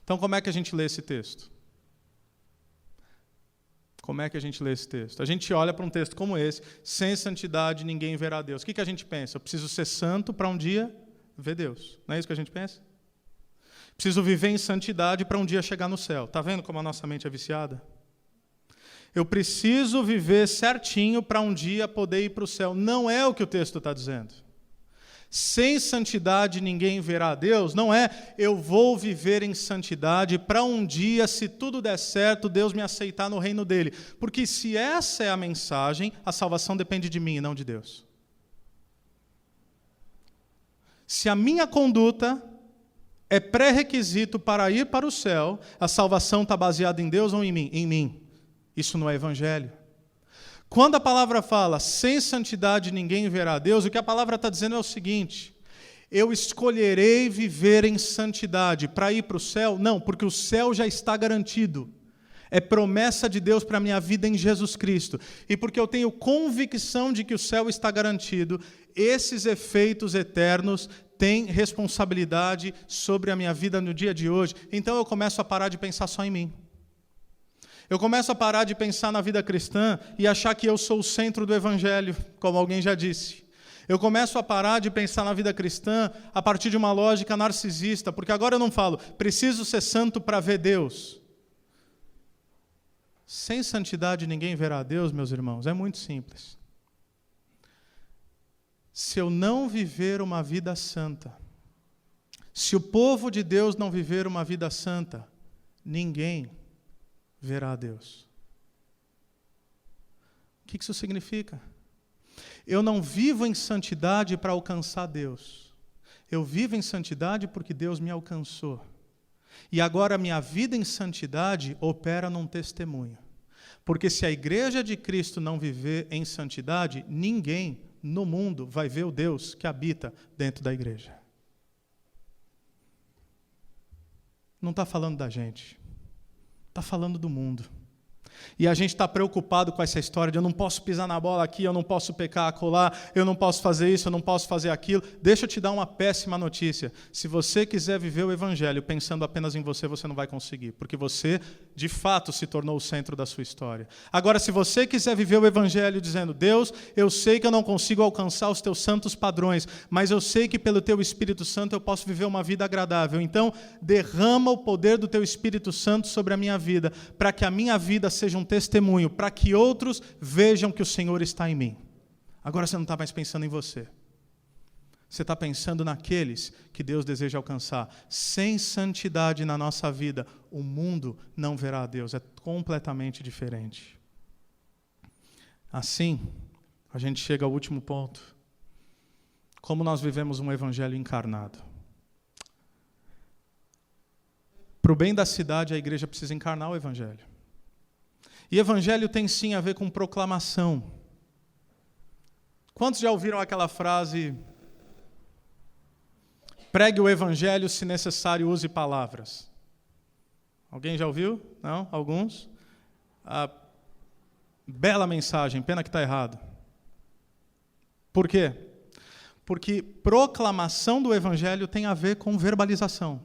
Então, como é que a gente lê esse texto? Como é que a gente lê esse texto? A gente olha para um texto como esse: sem santidade ninguém verá Deus. O que a gente pensa? Eu preciso ser santo para um dia ver Deus. Não é isso que a gente pensa? Preciso viver em santidade para um dia chegar no céu. Está vendo como a nossa mente é viciada? Eu preciso viver certinho para um dia poder ir para o céu. Não é o que o texto está dizendo. Sem santidade ninguém verá a Deus, não é eu vou viver em santidade para um dia, se tudo der certo, Deus me aceitar no reino dele. Porque se essa é a mensagem, a salvação depende de mim e não de Deus. Se a minha conduta é pré-requisito para ir para o céu, a salvação está baseada em Deus ou em mim? Em mim. Isso não é evangelho. Quando a palavra fala, sem santidade ninguém verá a Deus, o que a palavra está dizendo é o seguinte: eu escolherei viver em santidade para ir para o céu? Não, porque o céu já está garantido. É promessa de Deus para a minha vida em Jesus Cristo. E porque eu tenho convicção de que o céu está garantido, esses efeitos eternos têm responsabilidade sobre a minha vida no dia de hoje. Então eu começo a parar de pensar só em mim. Eu começo a parar de pensar na vida cristã e achar que eu sou o centro do Evangelho, como alguém já disse. Eu começo a parar de pensar na vida cristã a partir de uma lógica narcisista, porque agora eu não falo, preciso ser santo para ver Deus. Sem santidade ninguém verá a Deus, meus irmãos, é muito simples. Se eu não viver uma vida santa, se o povo de Deus não viver uma vida santa, ninguém verá a Deus. O que isso significa? Eu não vivo em santidade para alcançar Deus. Eu vivo em santidade porque Deus me alcançou. E agora a minha vida em santidade opera num testemunho. Porque se a igreja de Cristo não viver em santidade, ninguém no mundo vai ver o Deus que habita dentro da igreja. Não está falando da gente. Está falando do mundo. E a gente está preocupado com essa história de eu não posso pisar na bola aqui, eu não posso pecar acolá, eu não posso fazer isso, eu não posso fazer aquilo. Deixa eu te dar uma péssima notícia. Se você quiser viver o Evangelho pensando apenas em você, você não vai conseguir, porque você, de fato, se tornou o centro da sua história. Agora, se você quiser viver o Evangelho dizendo, Deus, eu sei que eu não consigo alcançar os teus santos padrões, mas eu sei que pelo teu Espírito Santo eu posso viver uma vida agradável. Então, derrama o poder do teu Espírito Santo sobre a minha vida, para que a minha vida seja um testemunho, para que outros vejam que o Senhor está em mim. Agora você não está mais pensando em você. Você está pensando naqueles que Deus deseja alcançar. Sem santidade na nossa vida, o mundo não verá a Deus. É completamente diferente. Assim, a gente chega ao último ponto. Como nós vivemos um evangelho encarnado. Para o bem da cidade, a igreja precisa encarnar o evangelho. E evangelho tem sim a ver com proclamação. Quantos já ouviram aquela frase: pregue o evangelho, se necessário, use palavras? Alguém já ouviu? Não? Alguns? Bela mensagem, pena que está errado. Por quê? Porque proclamação do evangelho tem a ver com verbalização.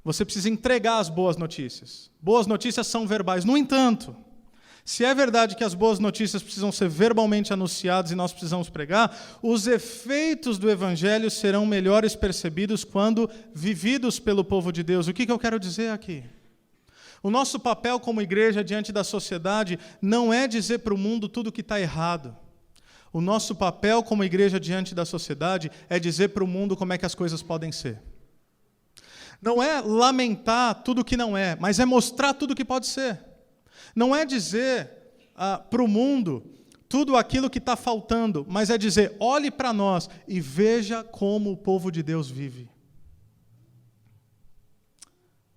Você precisa entregar as boas notícias. Boas notícias são verbais. No entanto, se é verdade que as boas notícias precisam ser verbalmente anunciadas e nós precisamos pregar, os efeitos do evangelho serão melhores percebidos quando vividos pelo povo de Deus. O que eu quero dizer aqui? O nosso papel como igreja diante da sociedade não é dizer para o mundo tudo o que está errado. O nosso papel como igreja diante da sociedade é dizer para o mundo como é que as coisas podem ser. Não é lamentar tudo o que não é, mas é mostrar tudo o que pode ser. Não é dizer para o mundo tudo aquilo que está faltando, mas é dizer, olhe para nós e veja como o povo de Deus vive.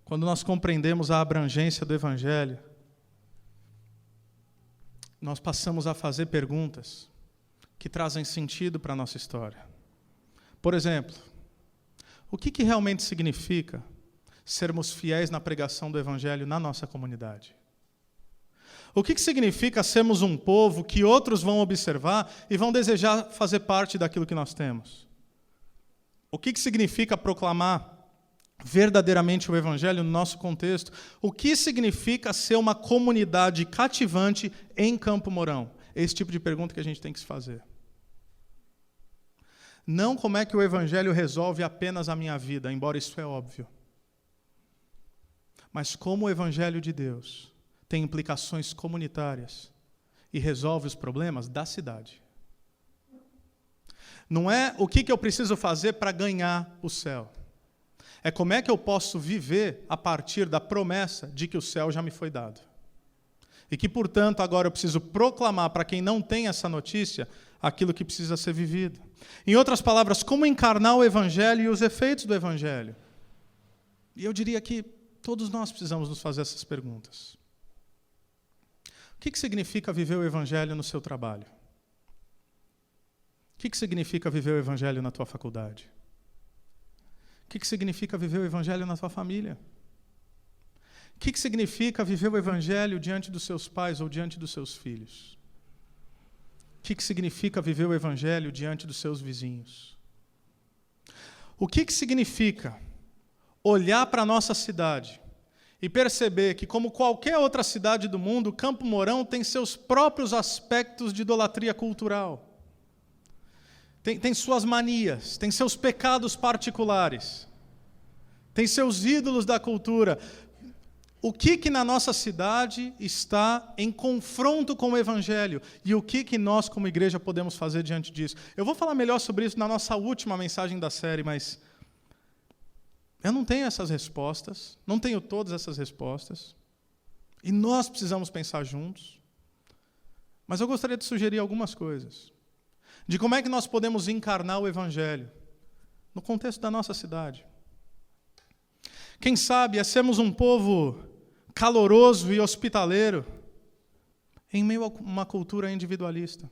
Quando nós compreendemos a abrangência do evangelho, nós passamos a fazer perguntas que trazem sentido para a nossa história. Por exemplo, o que realmente significa sermos fiéis na pregação do evangelho na nossa comunidade? O que significa sermos um povo que outros vão observar e vão desejar fazer parte daquilo que nós temos? O que significa proclamar verdadeiramente o evangelho no nosso contexto? O que significa ser uma comunidade cativante em Campo Mourão? É esse tipo de pergunta que a gente tem que se fazer. Não como é que o evangelho resolve apenas a minha vida, embora isso é óbvio. Mas como o evangelho de Deus tem implicações comunitárias e resolve os problemas da cidade. Não é o que eu preciso fazer para ganhar o céu. É como é que eu posso viver a partir da promessa de que o céu já me foi dado. E que, portanto, agora eu preciso proclamar para quem não tem essa notícia aquilo que precisa ser vivido. Em outras palavras, como encarnar o evangelho e os efeitos do evangelho? E eu diria que todos nós precisamos nos fazer essas perguntas. O que significa viver o evangelho no seu trabalho? O que significa viver o evangelho na tua faculdade? O que significa viver o evangelho na tua família? O que significa viver o evangelho diante dos seus pais ou diante dos seus filhos? O que significa viver o evangelho diante dos seus vizinhos? O que significa olhar para a nossa cidade e perceber que, como qualquer outra cidade do mundo, Campo Mourão tem seus próprios aspectos de idolatria cultural. Tem suas manias, tem seus pecados particulares, tem seus ídolos da cultura. O que na nossa cidade está em confronto com o evangelho? E o que nós, como igreja, podemos fazer diante disso? Eu vou falar melhor sobre isso na nossa última mensagem da série, mas eu não tenho essas respostas, não tenho todas essas respostas, e nós precisamos pensar juntos. Mas eu gostaria de sugerir algumas coisas, de como é que nós podemos encarnar o evangelho no contexto da nossa cidade. Quem sabe é sermos um povo caloroso e hospitaleiro em meio a uma cultura individualista.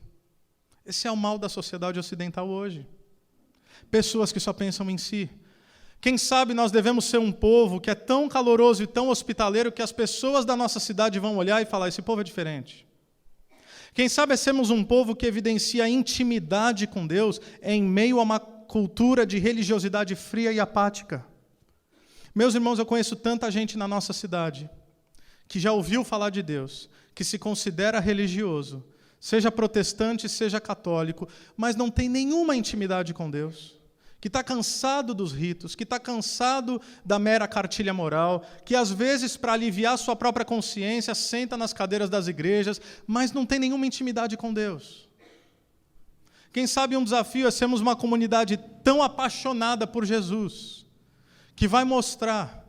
Esse é o mal da sociedade ocidental hoje. Pessoas que só pensam em si. Quem sabe nós devemos ser um povo que é tão caloroso e tão hospitaleiro que as pessoas da nossa cidade vão olhar e falar, esse povo é diferente. Quem sabe é sermos um povo que evidencia a intimidade com Deus em meio a uma cultura de religiosidade fria e apática. Meus irmãos, eu conheço tanta gente na nossa cidade que já ouviu falar de Deus, que se considera religioso, seja protestante, seja católico, mas não tem nenhuma intimidade com Deus, que está cansado dos ritos, que está cansado da mera cartilha moral, que às vezes, para aliviar sua própria consciência, senta nas cadeiras das igrejas, mas não tem nenhuma intimidade com Deus. Quem sabe um desafio é sermos uma comunidade tão apaixonada por Jesus, que vai mostrar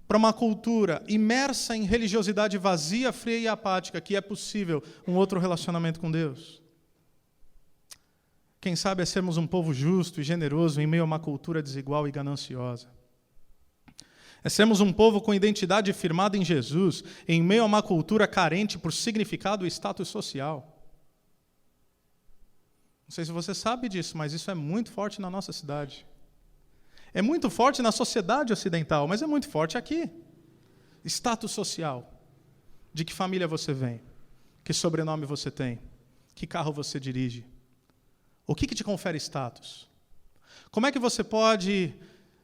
para uma cultura imersa em religiosidade vazia, fria e apática que é possível um outro relacionamento com Deus. Quem sabe é sermos um povo justo e generoso em meio a uma cultura desigual e gananciosa. É sermos um povo com identidade firmada em Jesus, em meio a uma cultura carente por significado e status social. Não sei se você sabe disso, mas isso é muito forte na nossa cidade. É muito forte na sociedade ocidental, mas é muito forte aqui. Status social. De que família você vem? Que sobrenome você tem? Que carro você dirige? O que te confere status? Como é que você pode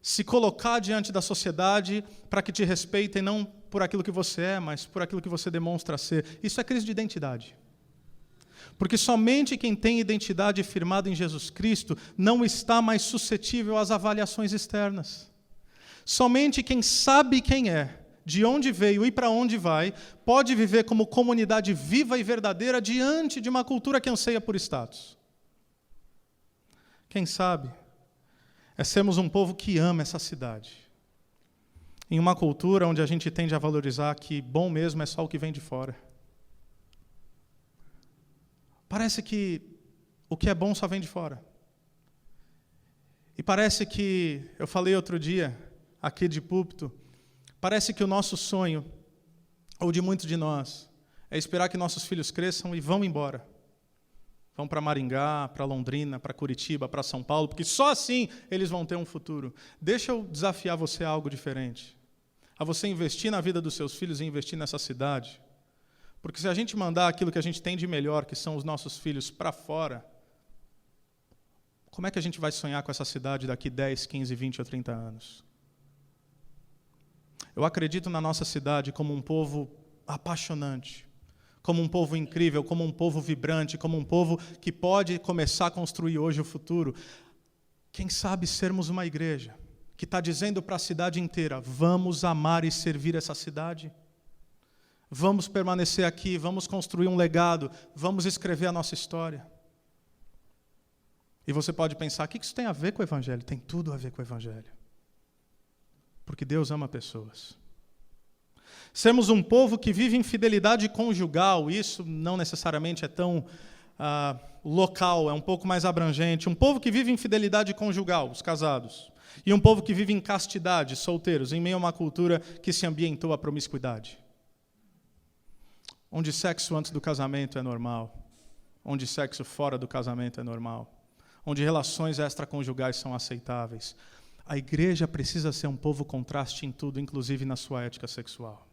se colocar diante da sociedade para que te respeitem não por aquilo que você é, mas por aquilo que você demonstra ser? Isso é crise de identidade. Porque somente quem tem identidade firmada em Jesus Cristo não está mais suscetível às avaliações externas. Somente quem sabe quem é, de onde veio e para onde vai, pode viver como comunidade viva e verdadeira diante de uma cultura que anseia por status. Quem sabe é sermos um povo que ama essa cidade. Em uma cultura onde a gente tende a valorizar que bom mesmo é só o que vem de fora. Parece que o que é bom só vem de fora. E parece que, eu falei outro dia, aqui de púlpito, parece que o nosso sonho, ou de muitos de nós, é esperar que nossos filhos cresçam e vão embora. Vão para Maringá, para Londrina, para Curitiba, para São Paulo, porque só assim eles vão ter um futuro. Deixa eu desafiar você a algo diferente. A você investir na vida dos seus filhos e investir nessa cidade. Porque se a gente mandar aquilo que a gente tem de melhor, que são os nossos filhos, para fora, como é que a gente vai sonhar com essa cidade daqui 10, 15, 20 ou 30 anos? Eu acredito na nossa cidade como um povo apaixonante, como um povo incrível, como um povo vibrante, como um povo que pode começar a construir hoje o futuro. Quem sabe sermos uma igreja que está dizendo para a cidade inteira, vamos amar e servir essa cidade? Vamos permanecer aqui, vamos construir um legado, vamos escrever a nossa história. E você pode pensar, o que isso tem a ver com o Evangelho? Tem tudo a ver com o Evangelho. Porque Deus ama pessoas. Sermos um povo que vive em fidelidade conjugal, isso não necessariamente é tão local, é um pouco mais abrangente. Um povo que vive em fidelidade conjugal, os casados. E um povo que vive em castidade, solteiros, em meio a uma cultura que se ambientou à promiscuidade. Onde sexo antes do casamento é normal. Onde sexo fora do casamento é normal. Onde relações extraconjugais são aceitáveis. A igreja precisa ser um povo contraste em tudo, inclusive na sua ética sexual.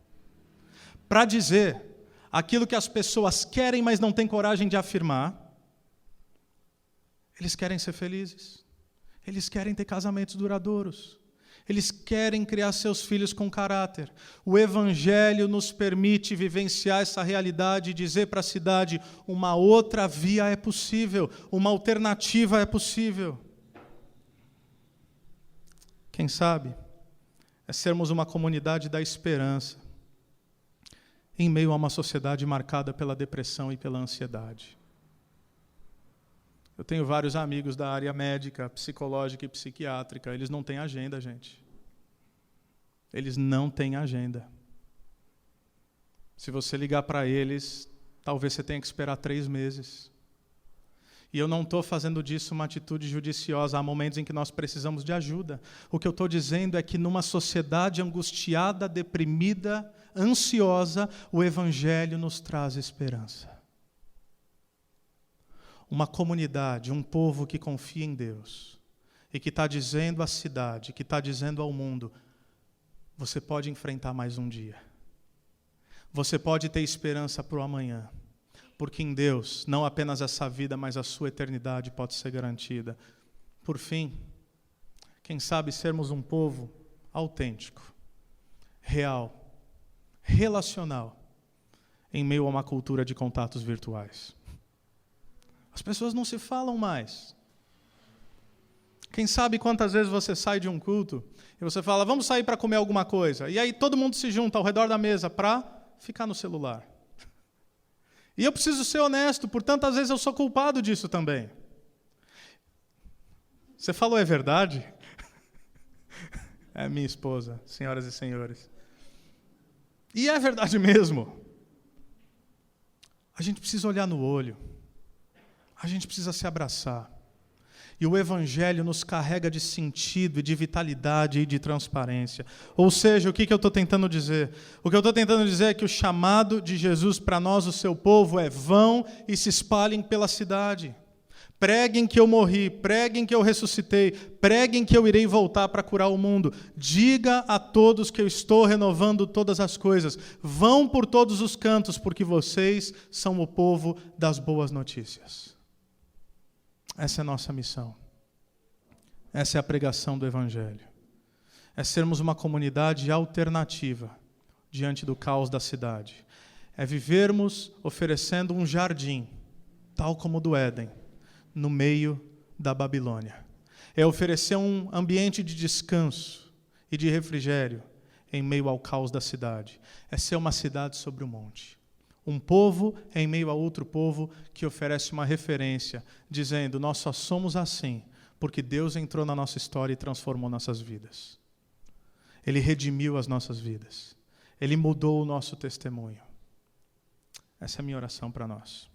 Para dizer aquilo que as pessoas querem, mas não têm coragem de afirmar, eles querem ser felizes. Eles querem ter casamentos duradouros. Eles querem criar seus filhos com caráter. O Evangelho nos permite vivenciar essa realidade e dizer para a cidade, uma outra via é possível, uma alternativa é possível. Quem sabe é sermos uma comunidade da esperança, em meio a uma sociedade marcada pela depressão e pela ansiedade. Eu tenho vários amigos da área médica, psicológica e psiquiátrica. Eles não têm agenda, gente. Eles não têm agenda. Se você ligar para eles, talvez você tenha que esperar 3 meses. E eu não estou fazendo disso uma atitude judiciosa. Há momentos em que nós precisamos de ajuda. O que eu estou dizendo é que numa sociedade angustiada, deprimida, ansiosa, o Evangelho nos traz esperança. Uma comunidade, um povo que confia em Deus e que está dizendo à cidade, que está dizendo ao mundo, você pode enfrentar mais um dia. Você pode ter esperança para o amanhã. Porque em Deus, não apenas essa vida, mas a sua eternidade pode ser garantida. Por fim, quem sabe sermos um povo autêntico, real, relacional, em meio a uma cultura de contatos virtuais. As pessoas não se falam mais. Quem sabe quantas vezes você sai de um culto e você fala, vamos sair para comer alguma coisa. E aí todo mundo se junta ao redor da mesa para ficar no celular. E eu preciso ser honesto, por tantas vezes eu sou culpado disso também. Você falou, é verdade? É minha esposa, senhoras e senhores. E é verdade mesmo. A gente precisa olhar no olho. A gente precisa se abraçar. E o Evangelho nos carrega de sentido e de vitalidade e de transparência. Ou seja, o que eu estou tentando dizer? O que eu estou tentando dizer é que o chamado de Jesus para nós, o seu povo, é: vão e se espalhem pela cidade. Preguem que eu morri, preguem que eu ressuscitei, preguem que eu irei voltar para curar o mundo. Diga a todos que eu estou renovando todas as coisas. Vão por todos os cantos, porque vocês são o povo das boas notícias. Essa é a nossa missão. Essa é a pregação do Evangelho. É sermos uma comunidade alternativa diante do caos da cidade. É vivermos oferecendo um jardim, tal como o do Éden, no meio da Babilônia. É oferecer um ambiente de descanso e de refrigério em meio ao caos da cidade. É ser uma cidade sobre o monte. Um povo em meio a outro povo que oferece uma referência, dizendo: nós só somos assim porque Deus entrou na nossa história e transformou nossas vidas. Ele redimiu as nossas vidas. Ele mudou o nosso testemunho. Essa é a minha oração para nós.